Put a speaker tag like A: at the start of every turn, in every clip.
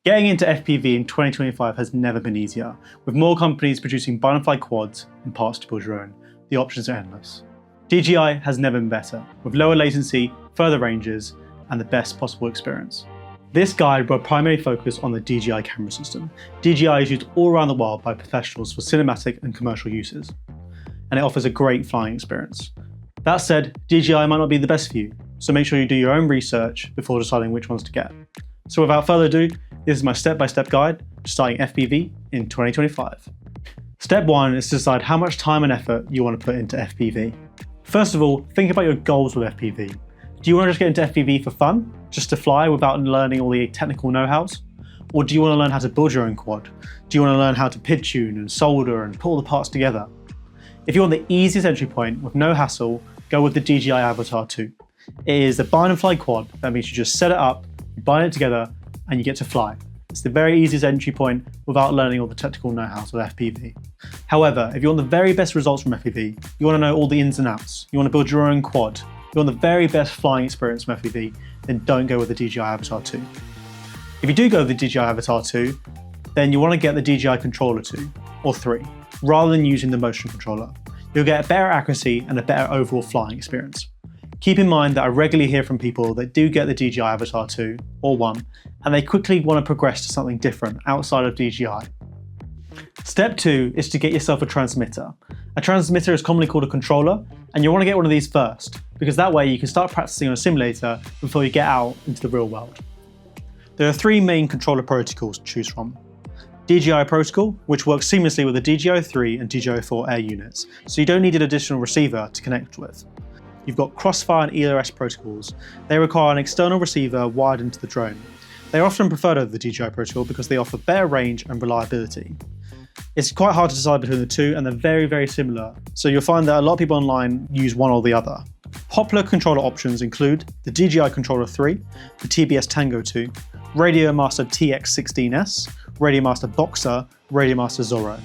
A: Getting into FPV in 2025 has never been easier. With more companies producing buy and fly quads and parts to build your own, the options are endless. DJI has never been better, with lower latency, further ranges, and the best possible experience. This guide will primarily focus on the DJI camera system. DJI is used all around the world by professionals for cinematic and commercial uses, and it offers a great flying experience. That said, DJI might not be the best for you, so make sure you do your own research before deciding which ones to get. So without further ado, this is my step-by-step guide to starting FPV in 2025. Step 1 is to decide how much time and effort you want to put into FPV. First of all, think about your goals with FPV. Do you want to just get into FPV for fun, just to fly without learning all the technical know-hows? Or do you want to learn how to build your own quad? Do you want to learn how to PID tune and solder and put all the parts together? If you want the easiest entry point with no hassle, go with the DJI Avatar 2. It is the bind and fly quad. That means you just set it up, you bind it together, and you get to fly. It's the very easiest entry point without learning all the technical know-hows of FPV. However, if you want the very best results from FPV, you want to know all the ins and outs, you want to build your own quad, you want the very best flying experience from FPV, then don't go with the DJI Avatar 2. If you do go with the DJI Avatar 2, then you want to get the DJI Controller 2, or 3, rather than using the motion controller. You'll get a better accuracy and a better overall flying experience. Keep in mind that I regularly hear from people that do get the DJI Avatar 2 or 1 and they quickly want to progress to something different outside of DJI. Step 2 is to get yourself a transmitter. A transmitter is commonly called a controller, and you want to get one of these first because that way you can start practicing on a simulator before you get out into the real world. There are 3 main controller protocols to choose from. DJI protocol, which works seamlessly with the DJI 3 and DJI 4 air units, so you don't need an additional receiver to connect with. You've got Crossfire and EOS protocols. They require an external receiver wired into the drone. They are often preferred over the DJI protocol because they offer better range and reliability. It's quite hard to decide between the two, and they're very, very similar, so you'll find that a lot of people online use one or the other. Popular controller options include the DJI Controller 3, the TBS Tango 2, Radiomaster TX16S, Radiomaster Boxer, Radiomaster Zorro.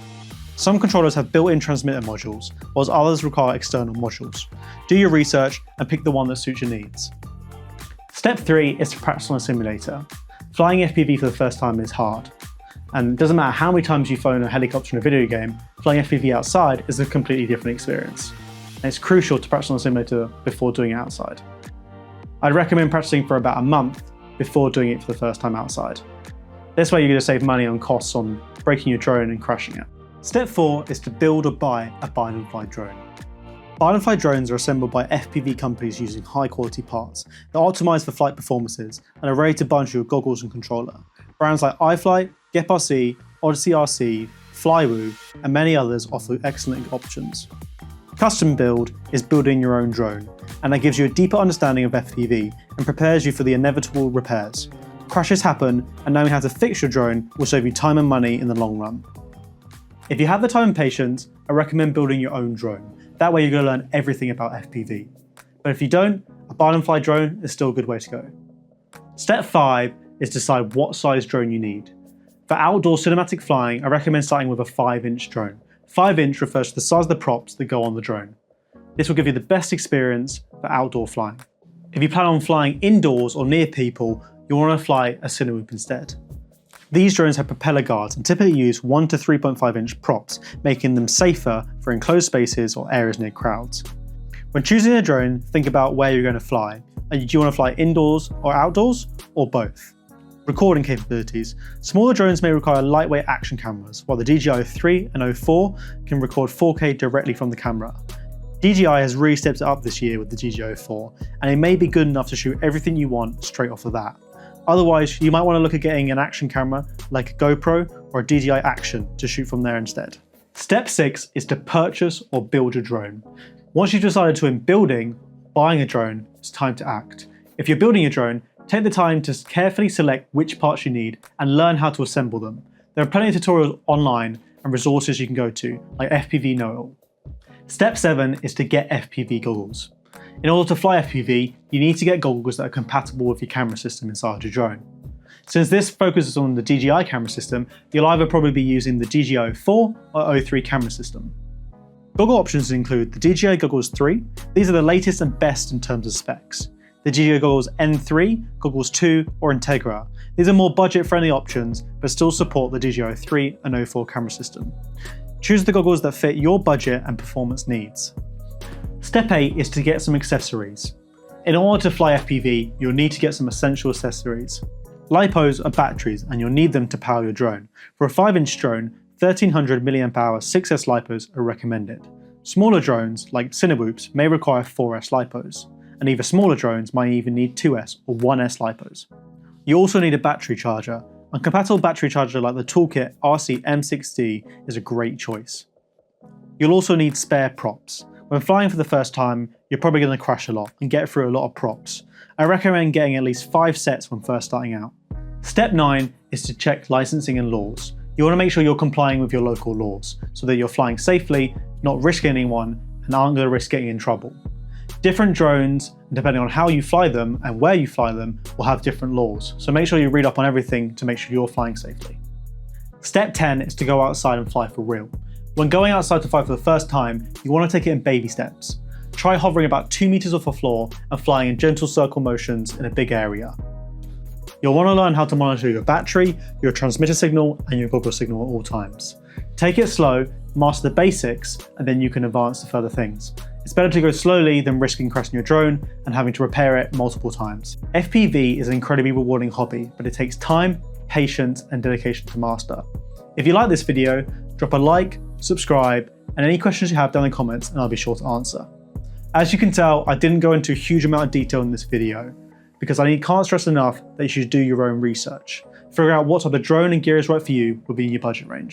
A: Some controllers have built-in transmitter modules, whilst others require external modules. Do your research and pick the one that suits your needs. Step 3 is to practice on a simulator. Flying FPV for the first time is hard, and it doesn't matter how many times you've flown a helicopter in a video game, flying FPV outside is a completely different experience. And it's crucial to practice on a simulator before doing it outside. I'd recommend practicing for about a month before doing it for the first time outside. This way you're going to save money on costs on breaking your drone and crashing it. Step 4 is to build or buy a bind and fly drone. Bind and fly drones are assembled by FPV companies using high quality parts that optimize for flight performances and are ready to bundle your goggles and controller. Brands like iFlight, GepRC, Odyssey RC, Flywoo, and many others offer excellent options. Custom build is building your own drone, and that gives you a deeper understanding of FPV and prepares you for the inevitable repairs. Crashes happen, and knowing how to fix your drone will save you time and money in the long run. If you have the time and patience, I recommend building your own drone. That way you're going to learn everything about FPV. But if you don't, a bind and fly drone is still a good way to go. Step 5 is decide what size drone you need. For outdoor cinematic flying, I recommend starting with a 5-inch drone. 5-inch refers to the size of the props that go on the drone. This will give you the best experience for outdoor flying. If you plan on flying indoors or near people, you'll want to fly a Cinewoop instead. These drones have propeller guards and typically use 1 to 3.5-inch props, making them safer for enclosed spaces or areas near crowds. When choosing a drone, think about where you're going to fly. Do you want to fly indoors or outdoors, or both? Recording capabilities. Smaller drones may require lightweight action cameras, while the DJI 3 and 04 can record 4K directly from the camera. DJI has really stepped it up this year with the DJI 4, and it may be good enough to shoot everything you want straight off of that. Otherwise, you might want to look at getting an action camera like a GoPro or a DJI Action to shoot from there instead. Step 6 is to purchase or build your drone. Once you've decided to buying a drone, it's time to act. If you're building a drone, take the time to carefully select which parts you need and learn how to assemble them. There are plenty of tutorials online and resources you can go to, like FPV Know-It-All. Step 7 is to get FPV goggles. In order to fly FPV, you need to get goggles that are compatible with your camera system inside your drone. Since this focuses on the DJI camera system, you'll either probably be using the DJI 4 or 03 camera system. Goggle options include the DJI Goggles 3. These are the latest and best in terms of specs. The the DJI Goggles N3, Goggles 2 or Integra. These are more budget-friendly options but still support the DJI 3 and 04 camera system. Choose the goggles that fit your budget and performance needs. Step 8 is to get some accessories. In order to fly FPV, you'll need to get some essential accessories. LiPos are batteries and you'll need them to power your drone. For a 5-inch drone, 1300 mAh 6S LiPos are recommended. Smaller drones, like Cinewhoops, may require 4S LiPos, and even smaller drones might even need 2S or 1S LiPos. You also need a battery charger. A compatible battery charger like the Toolkit RC M6D is a great choice. You'll also need spare props. When flying for the first time, you're probably going to crash a lot and get through a lot of props. I recommend getting at least 5 sets when first starting out. Step 9 is to check licensing and laws. You want to make sure you're complying with your local laws so that you're flying safely, not risking anyone, and aren't going to risk getting in trouble. Different drones, depending on how you fly them and where you fly them, will have different laws, so make sure you read up on everything to make sure you're flying safely. Step 10 is to go outside and fly for real. When going outside to fly for the first time, you want to take it in baby steps. Try hovering about 2 meters off the floor and flying in gentle circle motions in a big area. You'll want to learn how to monitor your battery, your transmitter signal, and your goggle signal at all times. Take it slow, master the basics, and then you can advance to further things. It's better to go slowly than risking crashing your drone and having to repair it multiple times. FPV is an incredibly rewarding hobby, but it takes time, patience, and dedication to master. If you like this video, drop a like, subscribe, and any questions you have down in the comments and I'll be sure to answer. As you can tell, I didn't go into a huge amount of detail in this video because I can't stress enough that you should do your own research. Figure out what type of drone and gear is right for you within your budget range.